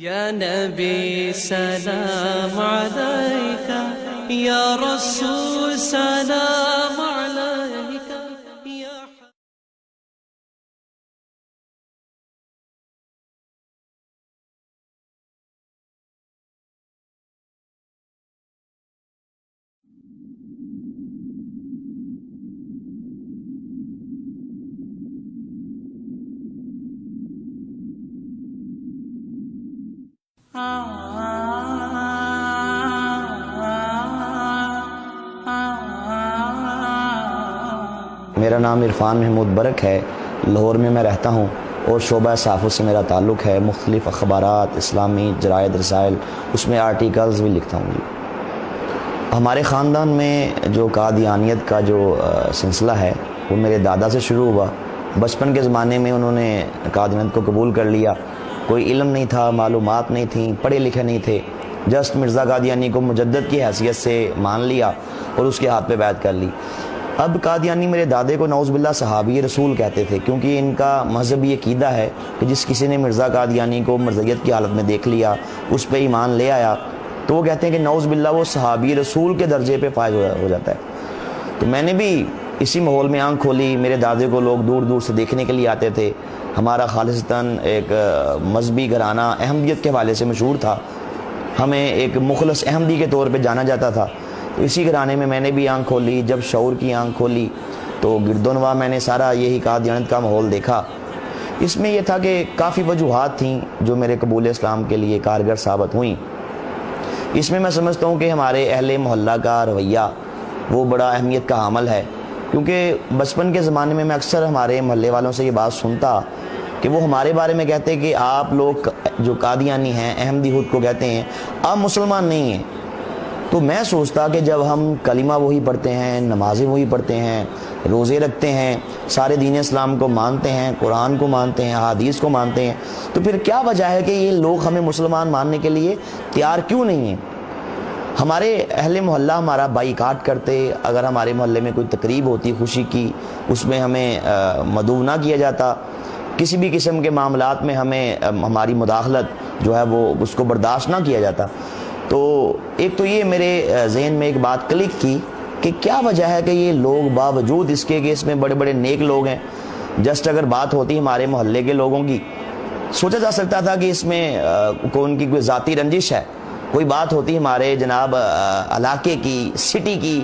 یا نبی سلام علیکہ، یا رسول سلام علیکہ، یا میرا نام عرفان محمود برک ہے، لاہور میں رہتا ہوں اور شعبہ صحافت سے میرا تعلق ہے۔ مختلف اخبارات، اسلامی جرائد، رسائل، اس میں آرٹیکلز بھی لکھتا ہوں۔ ہمارے خاندان میں جو قادیانیت کا جو سلسلہ ہے وہ میرے دادا سے شروع ہوا۔ بچپن کے زمانے میں انہوں نے قادیانیت کو قبول کر لیا۔ کوئی علم نہیں تھا، معلومات نہیں تھیں، پڑھے لکھے نہیں تھے، جسٹ مرزا قادیانی کو مجدد کی حیثیت سے مان لیا اور اس کے ہاتھ پہ بیعت کر لی۔ اب قادیانی میرے دادے کو نعوذ باللہ صحابی رسول کہتے تھے، کیونکہ ان کا مذہبی عقیدہ ہے کہ جس کسی نے مرزا قادیانی کو مرزیت کی حالت میں دیکھ لیا، اس پہ ایمان لے آیا، تو وہ کہتے ہیں کہ نعوذ باللہ وہ صحابی رسول کے درجے پہ فائز ہو جاتا ہے۔ تو میں نے بھی اسی ماحول میں آنکھ کھولی۔ میرے دادے کو لوگ دور دور سے دیکھنے کے لیے آتے تھے۔ ہمارا خالصتاً ایک مذہبی گھرانہ احمدیت کے حوالے سے مشہور تھا، ہمیں ایک مخلص احمدی کے طور پہ جانا جاتا تھا۔ تو اسی گھرانے میں میں نے بھی آنکھ کھولی۔ جب شعور کی آنکھ کھولی تو گرد و نواح میں نے سارا یہی قادیانیت کا ماحول دیکھا۔ اس میں یہ تھا کہ کافی وجوہات تھیں جو میرے قبول اسلام کے لیے کارگر ثابت ہوئیں۔ اس میں سمجھتا ہوں کہ ہمارے اہل محلہ کا رویہ وہ بڑا اہمیت کا حامل ہے، کیونکہ بچپن کے زمانے میں اکثر ہمارے محلے والوں سے یہ بات سنتا کہ وہ ہمارے بارے میں کہتے کہ آپ لوگ جو قادیانی ہیں، احمدی خود کو کہتے ہیں، آپ مسلمان نہیں ہیں۔ تو میں سوچتا کہ جب ہم کلمہ وہی پڑھتے ہیں، نمازیں وہی پڑھتے ہیں، روزے رکھتے ہیں، سارے دین اسلام کو مانتے ہیں، قرآن کو مانتے ہیں، احادیث کو مانتے ہیں، تو پھر کیا وجہ ہے کہ یہ لوگ ہمیں مسلمان ماننے کے لیے تیار کیوں نہیں ہیں؟ ہمارے اہل محلہ ہمارا بائیکاٹ کرتے، اگر ہمارے محلے میں کوئی تقریب ہوتی خوشی کی، اس میں ہمیں مدعو نہ کیا جاتا، کسی بھی قسم کے معاملات میں ہماری مداخلت جو ہے وہ اس کو برداشت نہ کیا جاتا۔ تو ایک تو یہ میرے ذہن میں ایک بات کلک کی کہ کیا وجہ ہے کہ یہ لوگ باوجود اس کے کہ اس میں بڑے بڑے نیک لوگ ہیں، جسٹ اگر بات ہوتی ہمارے محلے کے لوگوں کی، سوچا جا سکتا تھا کہ اس میں ان کی کوئی ذاتی رنجش ہے، کوئی بات ہوتی ہمارے جناب علاقے کی، سٹی کی،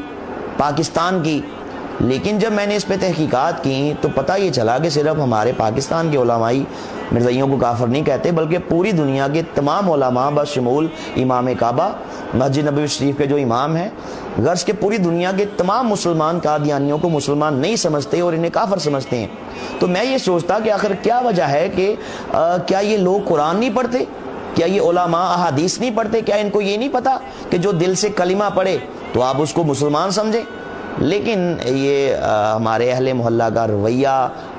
پاکستان کی۔ لیکن جب میں نے اس پہ تحقیقات کی تو پتہ یہ چلا کہ صرف ہمارے پاکستان کے علماء مرزائیوں کو کافر نہیں کہتے، بلکہ پوری دنیا کے تمام علماء بشمول امام کعبہ مسجد نبوی شریف کے جو امام ہیں، غرض کہ پوری دنیا کے تمام مسلمان قادیانیوں کو مسلمان نہیں سمجھتے اور انہیں کافر سمجھتے ہیں۔ تو میں یہ سوچتا کہ آخر کیا وجہ ہے کہ کیا یہ لوگ قرآن نہیں پڑھتے؟ کیا یہ علماء احادیث نہیں پڑھتے؟ کیا ان کو یہ نہیں پتا کہ جو دل سے کلمہ پڑھے تو آپ اس کو مسلمان سمجھیں؟ لیکن یہ ہمارے اہل محلہ کا رویہ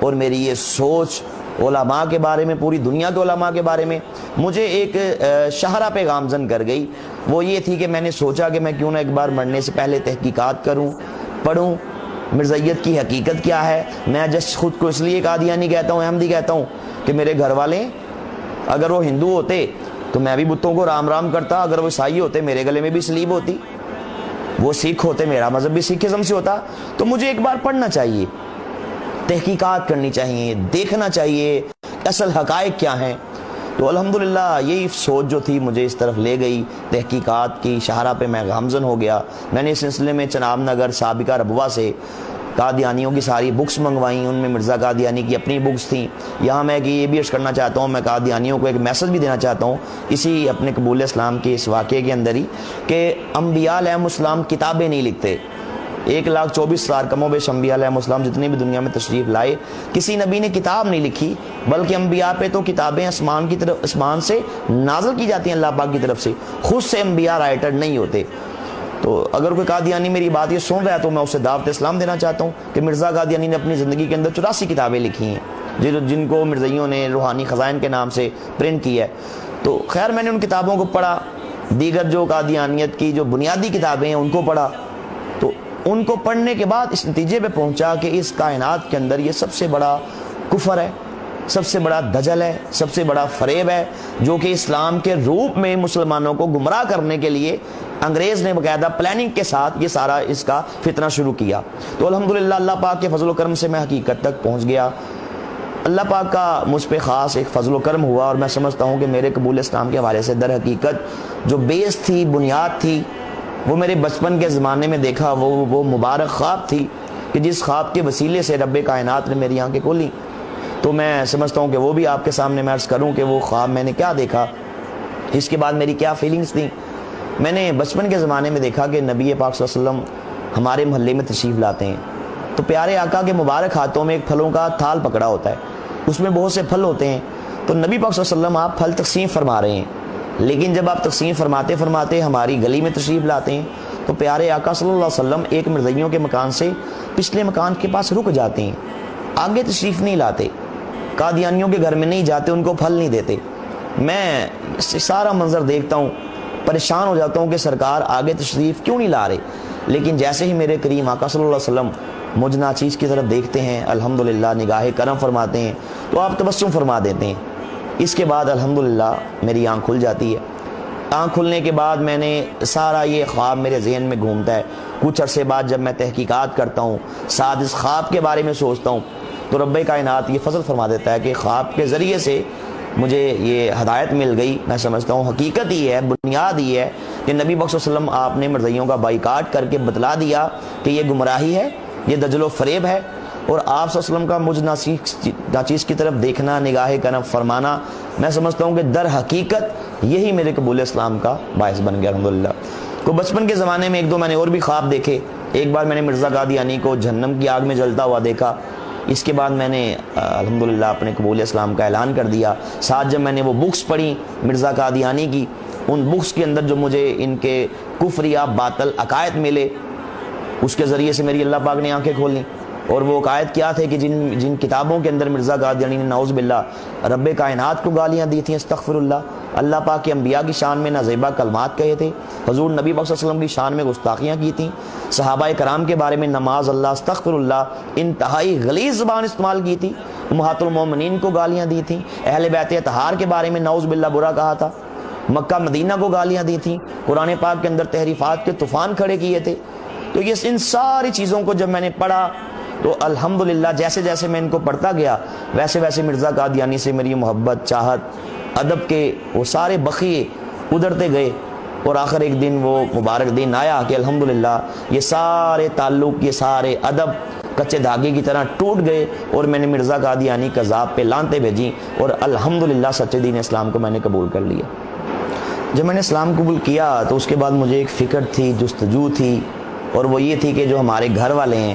اور میری یہ سوچ علماء کے بارے میں، پوری دنیا کے علماء کے بارے میں مجھے ایک شاہراہ پہ گامزن کر گئی۔ وہ یہ تھی کہ میں نے سوچا کہ میں کیوں نہ ایک بار مرنے سے پہلے تحقیقات کروں، پڑھوں مرزائیت کی حقیقت کیا ہے۔ میں جس خود کو اس لیے قادیانی کہتا ہوں، احمدی کہتا ہوں کہ میرے گھر والے اگر وہ ہندو ہوتے تو میں بھی بتوں کو رام رام کرتا، اگر وہ عیسائی ہوتے میرے گلے میں بھی سلیب ہوتی، وہ سکھ ہوتے میرا مذہب بھی سکھزم سے ہوتا۔ تو مجھے ایک بار پڑھنا چاہیے، تحقیقات کرنی چاہیے، دیکھنا چاہیے اصل حقائق کیا ہیں۔ تو الحمدللہ یہی سوچ جو تھی مجھے اس طرف لے گئی، تحقیقات کی شاہراہ پہ میں گامزن ہو گیا۔ میں نے اس سلسلے میں چناب نگر سابقہ ربوہ سے قادیانیوں کی ساری بکس منگوائیں، ان میں مرزا قادیانی کی اپنی بکس تھیں۔ یہاں میں کہ یہ بھی عرض کرنا چاہتا ہوں، میں قادیانیوں کو ایک میسج بھی دینا چاہتا ہوں اسی اپنے قبول اسلام کے اس واقعے کے اندر ہی، کہ انبیاء علیہ السلام کتابیں نہیں لکھتے۔ 1,24,000 کم و بیش انبیاء علیہ السلام جتنے بھی دنیا میں تشریف لائے، کسی نبی نے کتاب نہیں لکھی، بلکہ انبیاء پہ تو کتابیں آسمان سے نازل کی جاتی ہیں اللہ پاک کی طرف سے، خود سے انبیاء رائٹر نہیں ہوتے۔ تو اگر کوئی قادیانی میری بات یہ سن رہا ہے تو میں اسے دعوت اسلام دینا چاہتا ہوں کہ مرزا قادیانی نے اپنی زندگی کے اندر 84 کتابیں لکھی ہیں، جن کو مرزائیوں نے روحانی خزائن کے نام سے پرنٹ کی ہے۔ تو خیر میں نے ان کتابوں کو پڑھا، دیگر جو قادیانیت کی جو بنیادی کتابیں ہیں ان کو پڑھا، تو ان کو پڑھنے کے بعد اس نتیجے پہ پہنچا کہ اس کائنات کے اندر یہ سب سے بڑا کفر ہے، سب سے بڑا دجل ہے، سب سے بڑا فریب ہے، جو کہ اسلام کے روپ میں مسلمانوں کو گمراہ کرنے کے لیے انگریز نے باقاعدہ پلاننگ کے ساتھ یہ سارا اس کا فتنہ شروع کیا۔ تو الحمدللہ اللہ پاک کے فضل و کرم سے میں حقیقت تک پہنچ گیا۔ اللہ پاک کا مجھ پہ خاص ایک فضل و کرم ہوا، اور میں سمجھتا ہوں کہ میرے قبول اسلام کے حوالے سے در حقیقت جو بیس تھی، بنیاد تھی، وہ میرے بچپن کے زمانے میں دیکھا وہ مبارک خواب تھی کہ جس خواب کے وسیلے سے رب کائنات نے میری آنکھیں کھولیں۔ تو میں سمجھتا ہوں کہ وہ بھی آپ کے سامنے میں عرض کروں کہ وہ خواب میں نے کیا دیکھا، اس کے بعد میری کیا فیلنگز تھیں۔ میں نے بچپن کے زمانے میں دیکھا کہ نبی پاک صلی اللہ علیہ وسلم ہمارے محلے میں تشریف لاتے ہیں، تو پیارے آقا کے مبارک ہاتھوں میں ایک پھلوں کا تھال پکڑا ہوتا ہے، اس میں بہت سے پھل ہوتے ہیں۔ تو نبی پاک صلی اللہ علیہ وسلم آپ پھل تقسیم فرما رہے ہیں، لیکن جب آپ تقسیم فرماتے فرماتے ہماری گلی میں تشریف لاتے ہیں تو پیارے آقا صلی اللہ علیہ وسلم ایک مرزائیوں کے مکان سے پچھلے مکان کے پاس رک جاتے ہیں، آگے تشریف نہیں لاتے، قادیانیوں کے گھر میں نہیں جاتے، ان کو پھل نہیں دیتے۔ میں سارا منظر دیکھتا ہوں، پریشان ہو جاتا ہوں کہ سرکار آگے تشریف کیوں نہیں لا رہے، لیکن جیسے ہی میرے کریم آقا صلی اللہ علیہ وسلم مجھ ناچیز کی طرف دیکھتے ہیں، الحمدللہ نگاہ کرم فرماتے ہیں تو آپ تبسم فرما دیتے ہیں۔ اس کے بعد الحمدللہ میری آنکھ کھل جاتی ہے۔ آنکھ کھلنے کے بعد میں نے سارا یہ خواب میرے ذہن میں گھومتا ہے۔ کچھ عرصے بعد جب میں تحقیقات کرتا ہوں، ساتھ اس خواب کے بارے میں سوچتا ہوں، تو رب کائنات یہ فضل فرما دیتا ہے کہ خواب کے ذریعے سے مجھے یہ ہدایت مل گئی۔ میں سمجھتا ہوں حقیقت ہی ہے، بنیاد ہی ہے کہ نبی پاک صلی اللہ علیہ وسلم آپ نے مرزائیوں کا بائیکاٹ کر کے بتلا دیا کہ یہ گمراہی ہے، یہ دجل و فریب ہے، اور آپ صلی اللہ علیہ وسلم کا مجھ ناچیز کی طرف دیکھنا، نگاہ کرم فرمانا، میں سمجھتا ہوں کہ در حقیقت یہی میرے قبول اسلام کا باعث بن گیا الحمدللہ۔ تو بچپن کے زمانے میں ایک دو میں نے اور بھی خواب دیکھے۔ ایک بار میں نے مرزا قادیانی کو جہنم کی آگ میں جلتا ہوا دیکھا۔ اس کے بعد میں نے الحمدللہ اپنے قبول اسلام کا اعلان کر دیا۔ ساتھ جب میں نے وہ بکس پڑھی مرزا قادیانی کی، ان بکس کے اندر جو مجھے ان کے کفریہ باطل عقائد ملے، اس کے ذریعے سے میری اللہ پاک نے آنکھیں کھولیں۔ اور وہ عقائد کیا تھے کہ جن کتابوں کے اندر مرزا قادیانی نے نعوذ باللہ رب کائنات کو گالیاں دی تھیں، استغفر اللہ پاک کے انبیاء کی شان میں نازیبا کلمات کہے تھے، حضور نبی پاک صلی اللہ علیہ وسلم کی شان میں گستاخیاں کی تھیں، صحابہ کرام کے بارے میں نماز اللہ استغفر اللہ انتہائی غلیظ زبان استعمال کی تھی، امہات المومنین کو گالیاں دی تھیں، اہل بیت اطہار کے بارے میں نعوذ باللہ برا کہا تھا، مکہ مدینہ کو گالیاں دی تھیں، قرآن پاک کے اندر تحریفات کے طوفان کھڑے کیے تھے۔ تو یہ ان ساری چیزوں کو جب میں نے پڑھا تو الحمدللہ جیسے جیسے میں ان کو پڑھتا گیا ویسے ویسے مرزا قادیانی سے میری محبت، چاہت، ادب کے وہ سارے بخیے ادھرتے گئے، اور آخر ایک دن وہ مبارک دن آیا کہ الحمدللہ یہ سارے تعلق، یہ سارے ادب کچے دھاگے کی طرح ٹوٹ گئے، اور میں نے مرزا قادیانی کذاب پہ لانتیں بھیجیں، اور الحمدللہ سچے دین اسلام کو میں نے قبول کر لیا۔ جب میں نے اسلام قبول کیا تو اس کے بعد مجھے ایک فکر تھی، جستجو تھی، اور وہ یہ تھی کہ جو ہمارے گھر والے ہیں،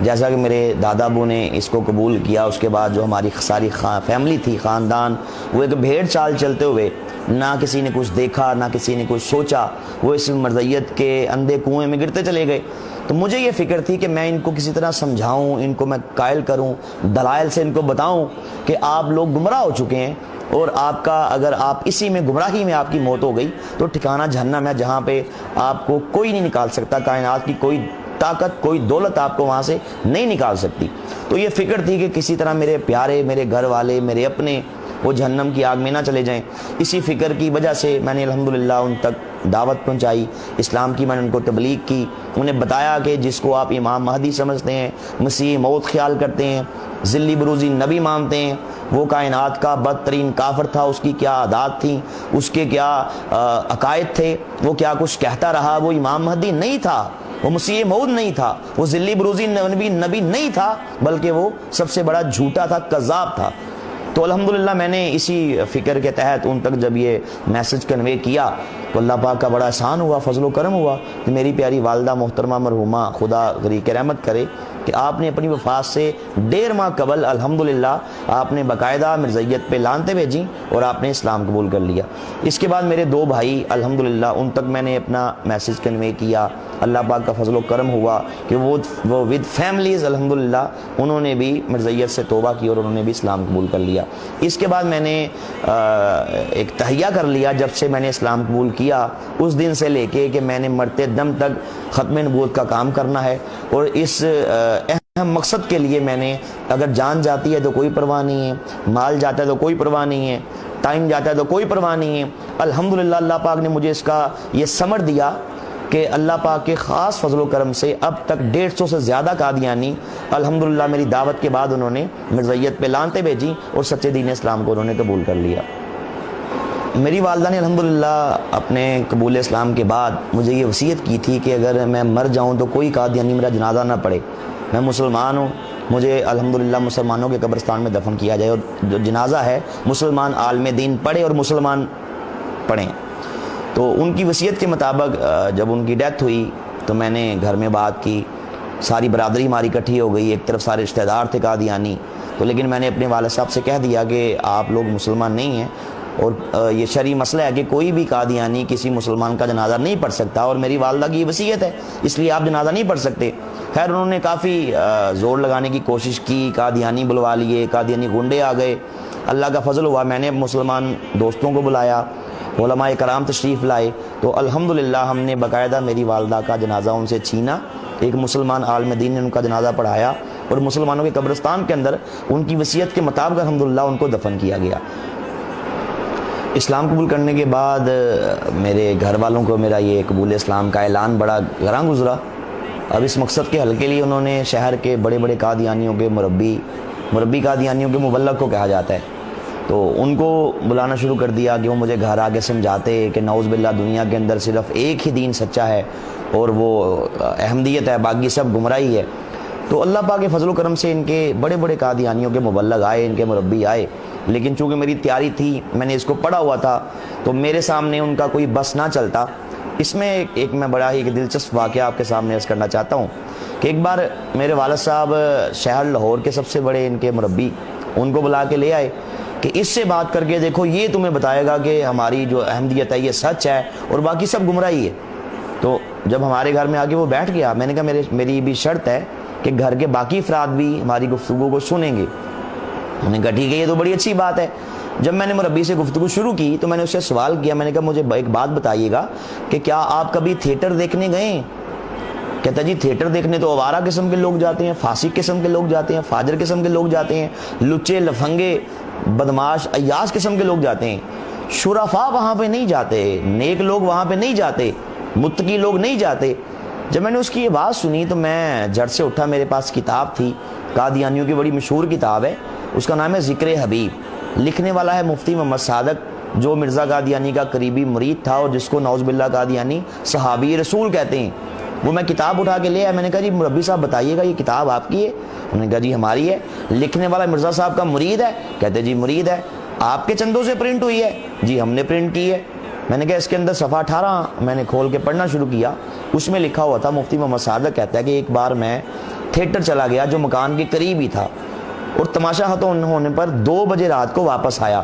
جیسا کہ میرے دادا ابو نے اس کو قبول کیا، اس کے بعد جو ہماری ساری فیملی تھی، خاندان، وہ ایک بھیڑ چال چلتے ہوئے، نہ کسی نے کچھ دیکھا، نہ کسی نے کچھ سوچا، وہ اس مرزیت کے اندھے کنویں میں گرتے چلے گئے۔ تو مجھے یہ فکر تھی کہ میں ان کو کسی طرح سمجھاؤں، ان کو میں قائل کروں، دلائل سے ان کو بتاؤں کہ آپ لوگ گمراہ ہو چکے ہیں، اور آپ کا اگر آپ اسی میں گمراہی میں آپ کی موت ہو گئی تو ٹھکانہ جہنم ہے، جہاں پہ آپ کو کوئی نہیں نکال سکتا، کائنات کی کوئی طاقت، کوئی دولت آپ کو وہاں سے نہیں نکال سکتی۔ تو یہ فکر تھی کہ کسی طرح میرے پیارے، میرے گھر والے، میرے اپنے وہ جہنم کی آگ میں نہ چلے جائیں۔ اسی فکر کی وجہ سے میں نے الحمدللہ ان تک دعوت پہنچائی، اسلام کی میں نے ان کو تبلیغ کی، انہیں بتایا کہ جس کو آپ امام مہدی سمجھتے ہیں، مسیح موت خیال کرتے ہیں، ذلی بروزی نبی مانتے ہیں، وہ کائنات کا بدترین کافر تھا، اس کی کیا عادات تھیں، اس کے کیا عقائد تھے، وہ کیا کچھ کہتا رہا، وہ امام مہدی نہیں تھا، وہ مسیح موعود نہیں تھا، وہ ذلی بروزی نبی نہیں تھا، بلکہ وہ سب سے بڑا جھوٹا تھا، کذاب تھا۔ تو الحمدللہ میں نے اسی فکر کے تحت ان تک جب یہ میسج کنوے کیا تو اللہ پاک کا بڑا احسان ہوا، فضل و کرم ہوا کہ میری پیاری والدہ محترمہ مرحومہ، خدا غریق رحمت کرے، کہ آپ نے اپنی وفات سے 1.5 ماہ قبل الحمدللہ آپ نے باقاعدہ مرزیت پہ لانتیں بھیجیں اور آپ نے اسلام قبول کر لیا۔ اس کے بعد میرے 2 بھائی الحمدللہ ان تک میں نے اپنا میسج کنوے کیا، اللہ پاک کا فضل و کرم ہوا کہ وہ ود فیملیز الحمدللہ انہوں نے بھی مرزیت سے توبہ کی اور انہوں نے بھی اسلام قبول کر لیا۔ اس کے بعد میں نے ایک تہیہ کر لیا، جب سے میں نے اسلام قبول کیا اس دن سے لے کے کہ میں نے مرتے دم تک ختم نبوت کا کام کرنا ہے، اور اس مقصد کے لیے میں نے، اگر جان جاتی ہے تو کوئی پرواہ نہیں ہے، مال جاتا ہے تو کوئی پرواہ نہیں ہے، ٹائم جاتا ہے تو کوئی پرواہ نہیں ہے۔ الحمدللہ اللہ پاک نے مجھے اس کا یہ ثمر دیا کہ اللہ پاک کے خاص فضل و کرم سے اب تک 150 سے زیادہ قادیانی الحمدللہ میری دعوت کے بعد انہوں نے مرزائیت پہ لانتیں بھیجی اور سچے دین اسلام کو انہوں نے قبول کر لیا۔ میری والدہ نے الحمدللہ اپنے قبول اسلام کے بعد مجھے یہ وصیت کی تھی کہ اگر میں مر جاؤں تو کوئی قادیانی میرا جنازہ نہ پڑھے، میں مسلمان ہوں، مجھے الحمدللہ مسلمانوں کے قبرستان میں دفن کیا جائے، اور جو جنازہ ہے مسلمان عالم دین پڑھے اور مسلمان پڑھیں۔ تو ان کی وصیت کے مطابق جب ان کی ڈیتھ ہوئی تو میں نے گھر میں بات کی، ساری برادری ہماری اکٹھی ہو گئی، ایک طرف سارے رشتہ دار تھے قادیانی، تو لیکن میں نے اپنے والد صاحب سے کہہ دیا کہ آپ لوگ مسلمان نہیں ہیں، اور یہ شرعی مسئلہ ہے کہ کوئی بھی قادیانی کسی مسلمان کا جنازہ نہیں پڑھ سکتا، اور میری والدہ کی وصیت ہے اس لیے آپ جنازہ نہیں پڑھ سکتے۔ خیر انہوں نے کافی زور لگانے کی کوشش کی، قادیانی بلوا لیے، قادیانی گنڈے آ گئے، اللہ کا فضل ہوا میں نے مسلمان دوستوں کو بلایا، علماء کرام تشریف لائے، تو الحمدللہ ہم نے باقاعدہ میری والدہ کا جنازہ ان سے چھینا، ایک مسلمان عالم دین نے ان کا جنازہ پڑھایا، اور مسلمانوں کے قبرستان کے اندر ان کی وصیت کے مطابق الحمدللہ ان کو دفن کیا گیا۔ اسلام قبول کرنے کے بعد میرے گھر والوں کو میرا یہ قبول اسلام کا اعلان بڑا گراں گزرا۔ اب اس مقصد کے حل کے لیے انہوں نے شہر کے بڑے بڑے قادیانیوں کے مربی قادیانیوں کے مبلغ کو کہا جاتا ہے، تو ان کو بلانا شروع کر دیا کہ وہ مجھے گھر آ کے سمجھاتے کہ نعوذ باللہ دنیا کے اندر صرف ایک ہی دین سچا ہے اور وہ احمدیت ہے، باقی سب گمراہی ہے۔ تو اللہ پاک کے فضل و کرم سے ان کے بڑے بڑے قادیانیوں کے مبلغ آئے، ان کے مربی آئے، لیکن چونکہ میری تیاری تھی، میں نے اس کو پڑھا ہوا تھا، تو میرے سامنے ان کا کوئی بس نہ چلتا۔ اس میں ایک میں بڑا ہی ایک دلچسپ واقعہ آپ کے سامنے عرض کرنا چاہتا ہوں کہ ایک بار میرے والد صاحب شہر لاہور کے سب سے بڑے ان کے مربی ان کو بلا کے لے آئے کہ اس سے بات کر کے دیکھو، یہ تمہیں بتائے گا کہ ہماری جو احمدیت ہے یہ سچ ہے اور باقی سب گمراہی ہے۔ تو جب ہمارے گھر میں آ کے وہ بیٹھ گیا، میں نے کہا میری بھی شرط ہے کہ گھر کے باقی افراد بھی ہماری گفتگو کو سنیں گے۔ انہوں نے کہا ٹھیک ہے، یہ تو بڑی اچھی بات ہے۔ جب میں نے مربی سے گفتگو شروع کی تو میں نے اس سے سوال کیا، میں نے کہا مجھے ایک بات بتائیے گا کہ کیا آپ کبھی تھیٹر دیکھنے گئے ہیں؟ کہتا جی تھیٹر دیکھنے تو آوارہ قسم کے لوگ جاتے ہیں، فاسق قسم کے لوگ جاتے ہیں، فاجر قسم کے لوگ جاتے ہیں، لچے لفنگے بدماش عیاش قسم کے لوگ جاتے ہیں، شرفاء وہاں پہ نہیں جاتے، نیک لوگ وہاں پہ نہیں جاتے، متقی لوگ نہیں جاتے۔ جب میں نے اس کی یہ بات سنی تو میں جھٹ سے اٹھا، میرے پاس کتاب تھی، قادیانیوں کی بڑی مشہور کتاب ہے، اس کا نام ہے ذکر حبیب، لکھنے والا ہے مفتی محمد صادق، جو مرزا قادیانی کا قریبی مرید تھا اور جس کو نعوذ باللہ قادیانی صحابی رسول کہتے ہیں۔ وہ میں کتاب اٹھا کے لے آیا، میں نے کہا جی مربی صاحب بتائیے گا یہ کتاب آپ کی ہے؟ انہوں نے کہا جی ہماری ہے۔ لکھنے والا مرزا صاحب کا مرید ہے؟ کہتے جی مرید ہے۔ آپ کے چندوں سے پرنٹ ہوئی ہے؟ جی ہم نے پرنٹ کی ہے۔ میں نے کہا اس کے اندر صفحہ 18 میں نے کھول کے پڑھنا شروع کیا، اس میں لکھا ہوا تھا، مفتی محمد صادق کہتا ہے کہ ایک بار میں تھیٹر چلا گیا جو مکان کے قریب ہی تھا، اور تماشا ختم ہونے پر 2 بجے رات کو واپس آیا۔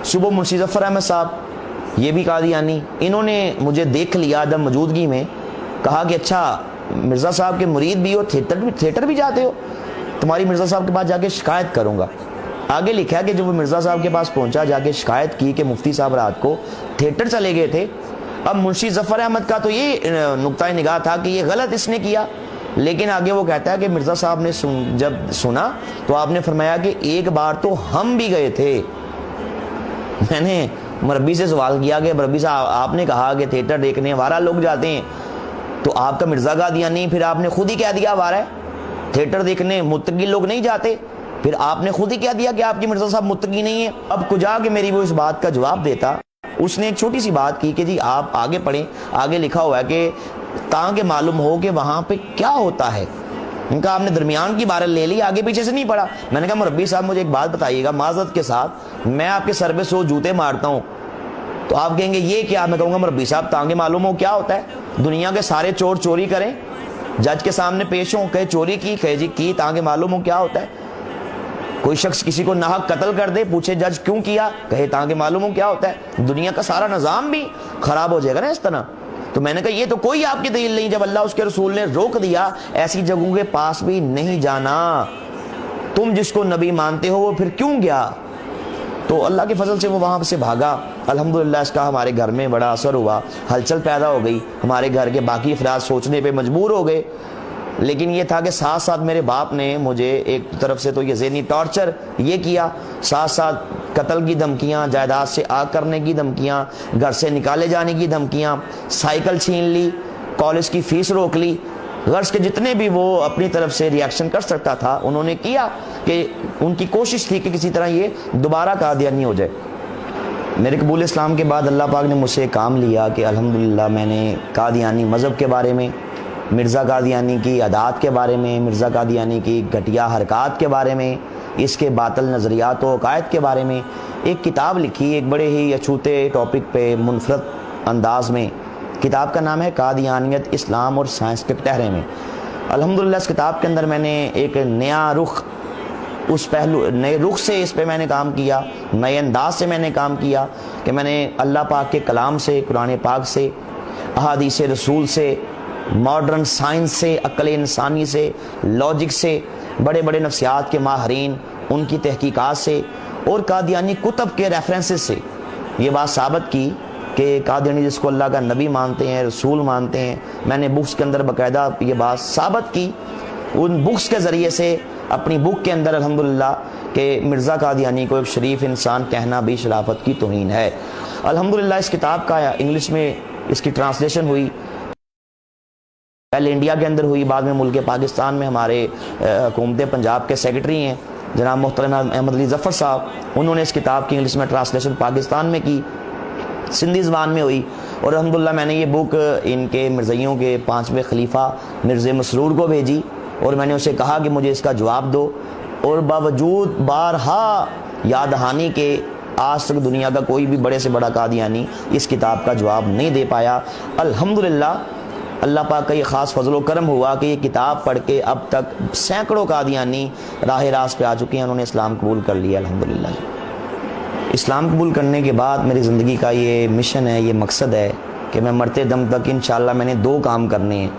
صبح منشی ظفر احمد صاحب، یہ بھی قادیانی، انہوں نے مجھے دیکھ لیا عدم موجودگی میں، کہا کہ اچھا مرزا صاحب کے مرید بھی ہو، تھیٹر بھی جاتے ہو، تمہاری مرزا صاحب کے پاس جا کے شکایت کروں گا۔ آگے لکھا ہے کہ جب وہ مرزا صاحب کے پاس پہنچا، جا کے شکایت کی کہ مفتی صاحب رات کو تھیٹر چلے گئے تھے۔ اب منشی ظفر احمد کا تو یہ نقطۂ نگاہ تھا کہ یہ غلط اس نے کیا، لیکن آگے وہ کہتا ہے کہ مرزا صاحب نے جب سنا تو آپ نے فرمایا کہ ایک بار تو ہم بھی گئے تھے۔ میں نے مربی سے سوال کیا کہ مربی صاحب آپ نے کہا کہ تھیٹر دیکھنے آوارہ لوگ جاتے ہیں، تو آپ کا مرزا قادیانی پھر آپ نے خود ہی کہہ دیا آوارہ ہے، تھیٹر دیکھنے متقی لوگ نہیں جاتے، پھر آپ نے خود ہی کہہ دیا کہ آپ کی مرزا صاحب متقی نہیں ہے۔ اب کجا کہ میری وہ اس بات کا جواب دیتا، اس نے ایک چھوٹی سی بات کی کہ جی آپ آگے پڑھیں، آگے لکھا ہوا ہے کہ تاکہ معلوم ہو کہ وہاں پہ کیا ہوتا ہے۔ ان کا آپ نے درمیان کی بارہ لے لی، آگے پیچھے سے نہیں پڑھا۔ میں نے کہا مربی صاحب مجھے ایک بات بتائیے گا معذرت کے ساتھ، میں آپ کے سر پہ 100 جوتے مارتا ہوں تو آپ کہیں گے یہ کیا؟ میں کہوں گا مربی صاحب تاکہ معلوم ہو کیا ہوتا ہے۔ دنیا کے سارے چور چوری کریں، جج کے سامنے پیش ہوں، کہے چوری کی، کہے جی کی، تاکہ معلوم ہو کیا ہوتا ہے۔ کوئی شخص کسی کو ناحق قتل کر دے، پوچھے جج کیوں کیا، کہے تاکہ معلوم ہو کیا ہوتا ہے۔ دنیا کا سارا نظام بھی خراب ہو جائے گا نا اس طرح۔ تو میں نے کہا یہ تو کوئی آپ کی دلیل نہیں، جب اللہ اس کے رسول نے روک دیا ایسی جگہوں کے پاس بھی نہیں جانا، تم جس کو نبی مانتے ہو وہ پھر کیوں گیا؟ تو اللہ کے فضل سے وہ وہاں سے بھاگا۔ الحمدللہ اس کا ہمارے گھر میں بڑا اثر ہوا، ہلچل پیدا ہو گئی، ہمارے گھر کے باقی افراد سوچنے پہ مجبور ہو گئے لیکن یہ تھا کہ ساتھ ساتھ میرے باپ نے مجھے ایک طرف سے تو یہ ذہنی ٹارچر یہ کیا، ساتھ ساتھ قتل کی دھمکیاں، جائیداد سے آگ کرنے کی دھمکیاں، گھر سے نکالے جانے کی دھمکیاں، سائیکل چھین لی، کالج کی فیس روک لی، غرض کے جتنے بھی وہ اپنی طرف سے ریاکشن کر سکتا تھا انہوں نے کیا، کہ ان کی کوشش تھی کہ کسی طرح یہ دوبارہ قادیانی ہو جائے۔ میرے قبول اسلام کے بعد اللہ پاک نے مجھ سے کام لیا کہ الحمدللہ میں نے قادیانی مذہب کے بارے میں، مرزا قادیانی کی عادات کے بارے میں، مرزا قادیانی کی گھٹیا حرکات کے بارے میں، اس کے باطل نظریات و عقائد کے بارے میں ایک کتاب لکھی، ایک بڑے ہی اچھوتے ٹاپک پہ منفرد انداز میں۔ کتاب کا نام ہے قادیانیت، اسلام اور سائنس کے کٹہرے میں۔ الحمدللہ اس کتاب کے اندر میں نے ایک نیا رخ، اس پہلو نئے رخ سے اس پہ میں نے کام کیا، نئے انداز سے میں نے کام کیا کہ میں نے اللہ پاک کے کلام سے، قرآن پاک سے، احادیث رسول سے، ماڈرن سائنس سے، عقل انسانی سے، لاجک سے، بڑے بڑے نفسیات کے ماہرین ان کی تحقیقات سے اور قادیانی کتب کے ریفرنسز سے یہ بات ثابت کی کہ قادیانی جس کو اللہ کا نبی مانتے ہیں، رسول مانتے ہیں، میں نے بکس کے اندر باقاعدہ یہ بات ثابت کی ان بکس کے ذریعے سے، اپنی بک کے اندر الحمدللہ، کہ مرزا قادیانی کو ایک شریف انسان کہنا بھی شرافت کی توہین ہے۔ الحمدللہ اس کتاب کا انگلش میں اس کی ٹرانسلیشن ہوئی، پہلے انڈیا کے اندر ہوئی، بعد میں ملک پاکستان میں ہمارے حکومت پنجاب کے سیکرٹری ہیں جناب محترم احمد علی ظفر صاحب، انہوں نے اس کتاب کی انگلش میں ٹرانسلیشن پاکستان میں کی، سندھی زبان میں ہوئی، اور الحمدللہ میں نے یہ بک ان کے مرزائیوں کے 5ویں خلیفہ مرزا مسرور کو بھیجی اور میں نے اسے کہا کہ مجھے اس کا جواب دو، اور باوجود بارہا یاد دہانی کے آج تک دنیا کا کوئی بھی بڑے سے بڑا قادیانی اس کتاب کا جواب نہیں دے پایا۔ الحمدللہ اللہ پاک کا یہ خاص فضل و کرم ہوا کہ یہ کتاب پڑھ کے اب تک سینکڑوں قادیانی راہ راست پہ آ چکے ہیں، انہوں نے اسلام قبول کر لیا الحمدللہ۔ اسلام قبول کرنے کے بعد میری زندگی کا یہ مشن ہے، یہ مقصد ہے کہ میں مرتے دم تک انشاءاللہ میں نے 2 کام کرنے ہیں۔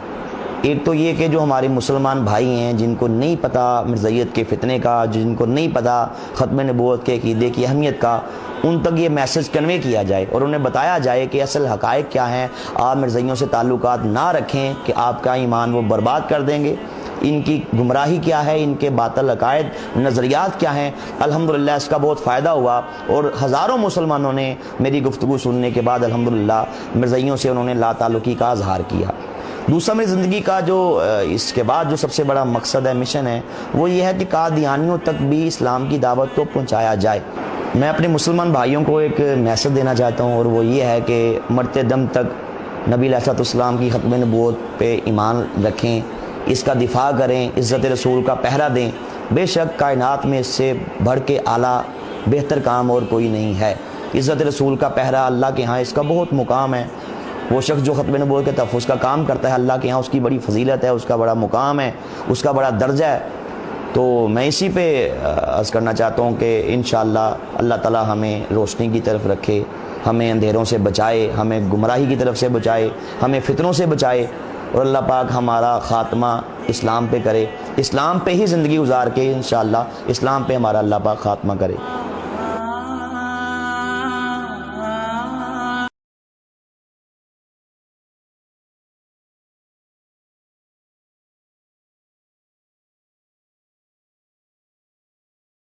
ایک تو یہ کہ جو ہمارے مسلمان بھائی ہیں جن کو نہیں پتہ مرزائیت کے فتنے کا، جن کو نہیں پتہ ختم نبوت کے عقیدے کی اہمیت کا، ان تک یہ میسج کنوے کیا جائے اور انہیں بتایا جائے کہ اصل حقائق کیا ہیں۔ آپ مرزائیوں سے تعلقات نہ رکھیں کہ آپ کا ایمان وہ برباد کر دیں گے، ان کی گمراہی کیا ہے، ان کے باطل عقائد نظریات کیا ہیں۔ الحمدللہ اس کا بہت فائدہ ہوا اور ہزاروں مسلمانوں نے میری گفتگو سننے کے بعد الحمدللہ مرزائیوں سے انہوں نے لا تعلقی کا اظہار کیا۔ دوسرا میری زندگی کا جو اس کے بعد جو سب سے بڑا مقصد ہے، مشن ہے، وہ یہ ہے کہ قادیانیوں تک بھی اسلام کی دعوت کو پہنچایا جائے۔ میں اپنے مسلمان بھائیوں کو ایک میسج دینا چاہتا ہوں اور وہ یہ ہے کہ مرتے دم تک نبی علیہ السلام کی ختم نبوت پہ ایمان رکھیں، اس کا دفاع کریں، عزت رسول کا پہرا دیں۔ بے شک کائنات میں اس سے بڑھ کے اعلیٰ بہتر کام اور کوئی نہیں ہے۔ عزت رسول کا پہرا اللہ کے ہاں اس کا بہت مقام ہے۔ وہ شخص جو ختم نبوت کے تحفظ کا کام کرتا ہے اللہ کے ہاں اس کی بڑی فضیلت ہے، اس کا بڑا مقام ہے، اس کا بڑا درجہ ہے۔ تو میں اسی پہ عرض کرنا چاہتا ہوں کہ انشاءاللہ اللہ تعالی ہمیں روشنی کی طرف رکھے، ہمیں اندھیروں سے بچائے، ہمیں گمراہی کی طرف سے بچائے، ہمیں فتنوں سے بچائے، اور اللہ پاک ہمارا خاتمہ اسلام پہ کرے، اسلام پہ ہی زندگی گزار کے انشاءاللہ اسلام پہ ہمارا اللہ پاک خاتمہ کرے۔